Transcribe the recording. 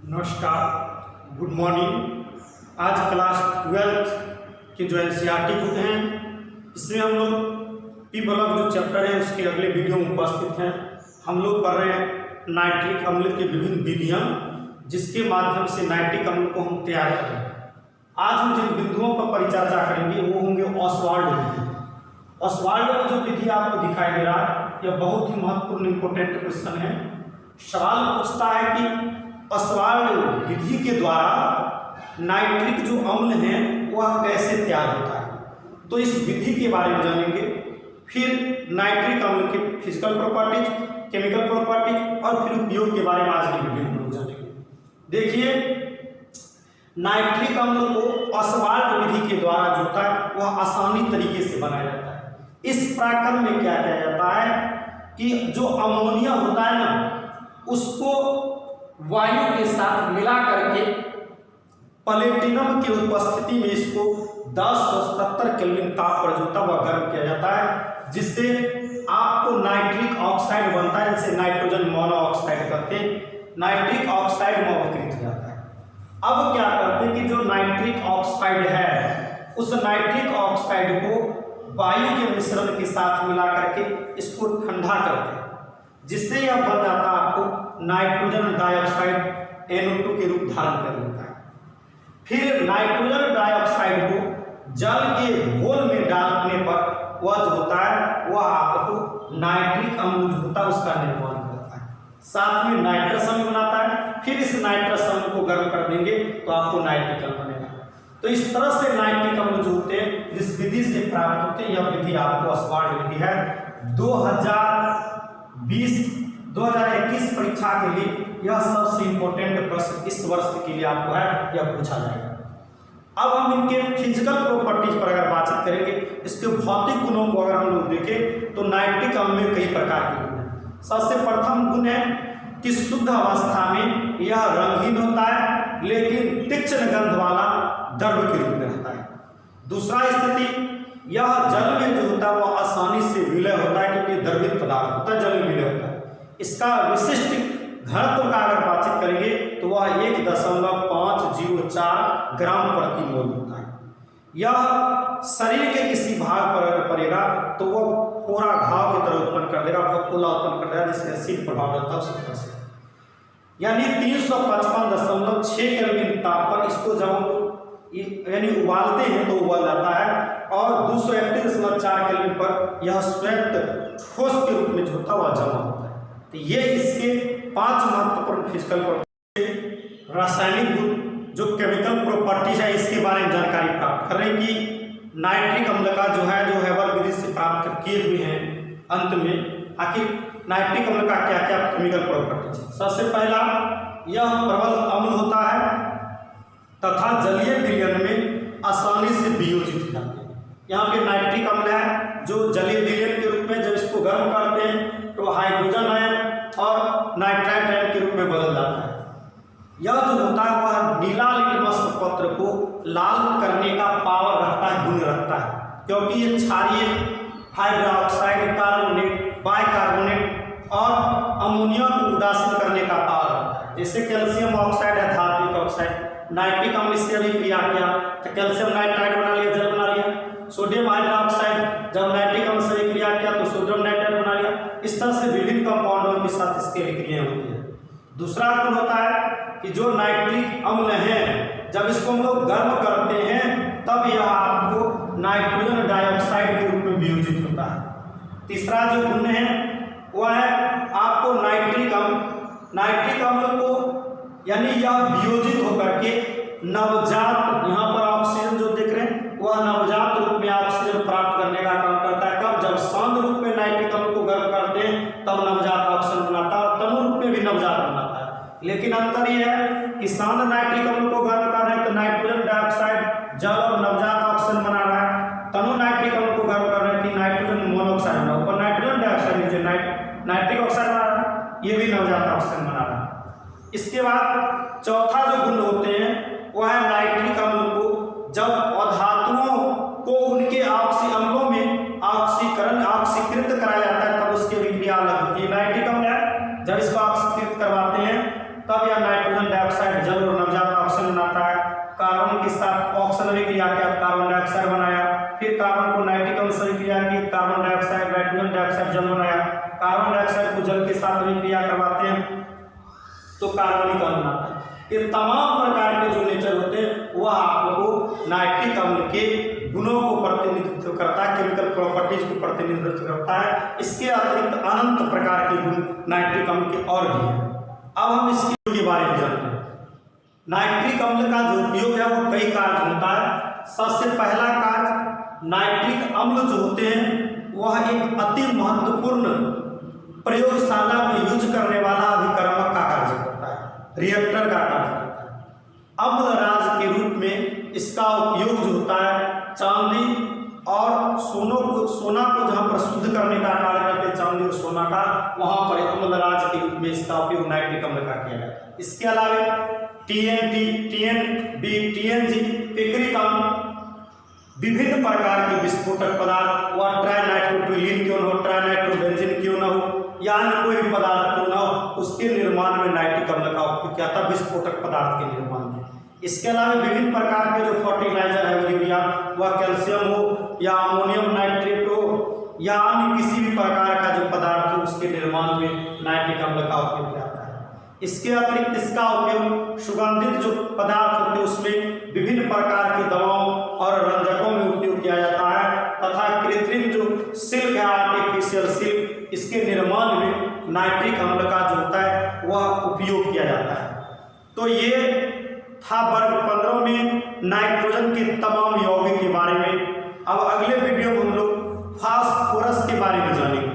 नमस्कार, good morning. आज class 12th के जो NCERT बुक हैं इसमें हम लोग पी ब्लॉक जो चैप्टर है उसके अगले वीडियो में उपस्थित हैं। हम लोग पढ़ रहे हैं नाइट्रिक अम्ल की विभिन्न विधियाँ जिसके माध्यम से नाइट्रिक अम्ल को हम तैयार करें। आज हम जिन बिंदुओं पर परिचर्चा करेंगे वो होंगे ऑसवाल्ड विधि। ऑसवाल्ड में जो विधि आपको दिखाई दे रहा है यह बहुत ही महत्वपूर्ण इंपॉर्टेंट क्वेश्चन है। सवाल पूछता है कि ऑसवाल्ड विधि के द्वारा नाइट्रिक जो अम्ल है वह कैसे तैयार होता है, तो इस विधि के बारे में जानेंगे। फिर नाइट्रिक अम्ल के फिजिकल प्रॉपर्टीज, केमिकल प्रॉपर्टीज और फिर उपयोग के बारे में आज की वीडियो में हम जानेंगे। देखिए, नाइट्रिक अम्ल को ऑसवाल्ड विधि के द्वारा जो होता है वह आसानी तरीके से बनाया जाता है। इस प्रक्रम में क्या किया जाता है कि जो अमोनिया होता है ना उसको वायु के साथ मिला करके प्लेटिनम की उपस्थिति में इसको 1070 केल्विन ताप पर जो वह गर्म किया जाता है, जिससे आपको नाइट्रिक ऑक्साइड बनता है, जिसे नाइट्रोजन मोनोऑक्साइड कहते हैं। नाइट्रिक ऑक्साइड में अवकृत हो जाता है। अब क्या करते हैं कि जो नाइट्रिक ऑक्साइड है उस नाइट्रिक ऑक्साइड को वायु के मिश्रण के साथ मिला करके इसको ठंडा करते हैं, जिससे यह बन जाता है आपको नाइट्रोजन डाइऑक्साइड NO2 के रूप धारण कर लेता है। फिर नाइट्रोजन डाइऑक्साइड को जल के घोल में डालने पर वह जो होता है वह आपको नाइट्रिक अम्ल जो होता है उसका निर्माण करता है, साथ में नाइट्रस अम्ल बनाता है। फिर इस नाइट्रस अम्ल को गर्म कर देंगे तो आपको नाइट्रिक अम्ल बनेगा। तो इस तरह से नाइट्रिक अम्ल जो होते हैं जिस विधि से प्राप्त होते हैं, यह विधि आपको ऑसवाल्ड विधि है। 2021 परीक्षा के लिए यह सबसे इंपॉर्टेंट प्रश्न इस वर्ष के लिए आपको है, यह पूछा जाएगा। अब हम इनके फिजिकल प्रॉपर्टीज पर अगर बातचीत करेंगे, इसके भौतिक गुणों को अगर हम लोग देखें तो नाइट्रिक अम्ल में कई प्रकार के गुण हैं। सबसे प्रथम गुण है कि शुद्ध अवस्था में यह रंगहीन होता है लेकिन तीक्ष्ण गंध वाला द्रव के रूप में रहता है। दूसरा स्थिति, यह जल में जो होता है वह आसानी से विलय होता है क्योंकि द्रवित पदार्थ होता है, जल में विलय होता है। इसका विशिष्ट घनत्व का अगर बातचीत करेंगे तो वह 1.504 ग्राम प्रति मोल होता है। यह शरीर के किसी भाग पर अगर पड़ेगा तो वह पूरा घाव की तरह उत्पन्न कर देगा, फफूला उत्पन्न कर देगा, जिसमें एसिड प्रभाव रहता है उसी तरह से। यानी 355.6 केल्विन ताप पर इसको जब हम यानी उबालते हैं तो उबाल जाता है, और 231.4 केल्विन पर यह श्वेत ठोस के रूप में जो होता है वह जमा होता है। तो ये इसके 5 महत्वपूर्ण फिजिकल प्रॉपर्टी, रासायनिक गुण, जो केमिकल प्रॉपर्टीज है इसके बारे में जानकारी प्राप्त कर रहे हैं कि नाइट्रिक अम्ल का जो है हैबर विधि से प्राप्त किए हुए हैं। अंत में आखिर नाइट्रिक अम्ल का क्या क्या केमिकल प्रॉपर्टीज है। सबसे पहला, यह प्रबल अम्ल होता है तथा जलीय विलयन में आसानी से वियोजित हो जाते हैं। यहाँ पे नाइट्रिक अम्ल है जो जलीय विलयन के रूप में जब इसको गर्म करते हैं तो हाइड्रोजन आयन और नाइट्राइट आयन के रूप में बदल जाता है। यह जो होता है वह नीला लिटमस पत्र को लाल करने का पावर रखता है, गुण रखता है, क्योंकि ये क्षारीय हाइड्रोक्साइड, कार्बोनेट, बाइकार्बोनेट और अमोनिया को उदासीन करने का पावर रखता है। जैसे कैल्शियम ऑक्साइड है धात्विक ऑक्साइड, नाइट्रिक अम्ल से अभी क्रिया किया तो कैल्शियम नाइट्राइड बना लिया, जल बना लिया। सोडियम हाइड्रोक्साइड जब नाइट्रिक अम्ल से क्रिया किया तो सोडियम नाइट्राइड बना लिया। इस तरह से विभिन्न कंपाउंडों के साथ इसकी क्रियाएं होती है। दूसरा गुण होता है कि जो नाइट्रिक अम्ल है जब इसको हम लोग गर्म करते हैं तब यह आपको नाइट्रोजन डाइऑक्साइड के रूप में वियोजित होता है। तीसरा जो गुण है वह है आपको नाइट्रिक अम्ल को यानी यह वियोजित होकर के नवजात, यहाँ पर ऑक्सीजन जो देख रहे हैं वह नवजात रूप में ऑक्सीजन प्राप्त करने का काम करता है। कब? जब शांत रूप में नाइट्रिक अम्ल को गर्म करते हैं तब नवजात ऑक्सीजन बनाता है, और तनु रूप में भी नवजात बनाता है। लेकिन अंतर यह है कि शांत नाइट्रिक अम्ल को गर्म कर रहे हैं तो नाइट्रोजन डाइऑक्साइड जल और नवजात ऑक्सीजन बना रहा है। तनु नाइट्रिक अम्ल को गर्म कर रहे हैं कि नाइट्रोजन मोनोऑक्साइड बना, ऊपर नाइट्रोजन डाइऑक्साइड नीचे नाइट्रिक ऑक्साइड बना रहा है, ये भी नवजात ऑक्सीजन बना रहा है। इसके बाद चौथा जो गुण होते हैं वह है नाइट्रिक अम्ल को जब अधातुओं को उनके अम्लों में ऑक्सीकृत कराया जाता है तब उसके भी क्रिया अलग होती है। नाइट्रिक अम्ल है जब इसको ऑक्सीकृत करवाते हैं तब यह नाइट्रोजन नाइट्रोजन डाइऑक्साइड जल और नवजात ऑक्सीजन बनाता है। कार्बन के साथ ऑक्सीजनरी क्रिया किया, कार्बन डाइऑक्साइड बनाया। फिर कार्बन को नाइट्रिक अम्ल से क्रिया की, कार्बन डाइऑक्साइड नाइट्रोजन डाइऑक्साइड जल बनाया। कार्बन डाइऑक्साइड को जल के साथ भी क्रिया करवाते हैं तो कार्बनिक अम्ल बनता है। ये तमाम प्रकार के जो नेचर होते हैं वह आपको नाइट्रिक अम्ल के गुणों को प्रतिनिधित्व करता है, केमिकल प्रॉपर्टीज को प्रतिनिधित्व करता है। इसके अतिरिक्त अनंत प्रकार के गुण नाइट्रिक अम्ल के और भी हैं। अब हम इसके के बारे में जानते हैं। नाइट्रिक अम्ल का जो उपयोग है वो कई कार्य होता है। सबसे पहला कार्य, नाइट्रिक अम्ल जो होते हैं वह एक अति महत्वपूर्ण प्रयोगशाला में यूज करने वाला अभिकर्मक का कार्य करता है, रिएक्टर का कार्य करता है। अम्लराज के रूप में इसका उपयोग जो होता है चांदी और सोना को जहाँ पर शुद्ध करने का कार्य करते हैं, चांदी और सोना का, वहाँ पर अम्लराज के रूप में इसका उपयोग नाइट्रिक अम्ल का किया जाता है। इसके अलावा TNT, TNB, TNG, पिक्रिक अम्ल, विभिन्न प्रकार के विस्फोटक पदार्थ, वह ट्राइनाइट्रोटोइलिन क्यों न हो, ट्राइनाइट्रोबेंजीन क्यों न हो, या अन्य कोई भी पदार्थ क्यों न हो, उसके निर्माण में नाइट्रिक अम्ल का उपयोग किया था, विस्फोटक पदार्थ के निर्माण में। इसके अलावा विभिन्न प्रकार के जो फर्टिलाइजर है यूरिया, वह कैल्शियम हो या अमोनियम नाइट्रेट हो या अन्य किसी भी प्रकार का जो पदार्थ हो, उसके निर्माण में नाइट्रिक अम्ल का उपयोग किया जाता है। इसके अतिरिक्त इसका उपयोग सुगंधित जो पदार्थ होते हैं उसमें विभिन्न प्रकार की दवाओं और रंजकों में उपयोग किया जाता है, तथा कृत्रिम जो सिल्क है, आर्टिफिशियल सिल्क, इसके निर्माण में नाइट्रिक अम्ल का जो होता है वह उपयोग किया जाता है। तो ये था वर्ग 15 में नाइट्रोजन के तमाम यौगिक के बारे में। अब अगले वीडियो में हम लोग फास्फोरस के बारे में जानेंगे।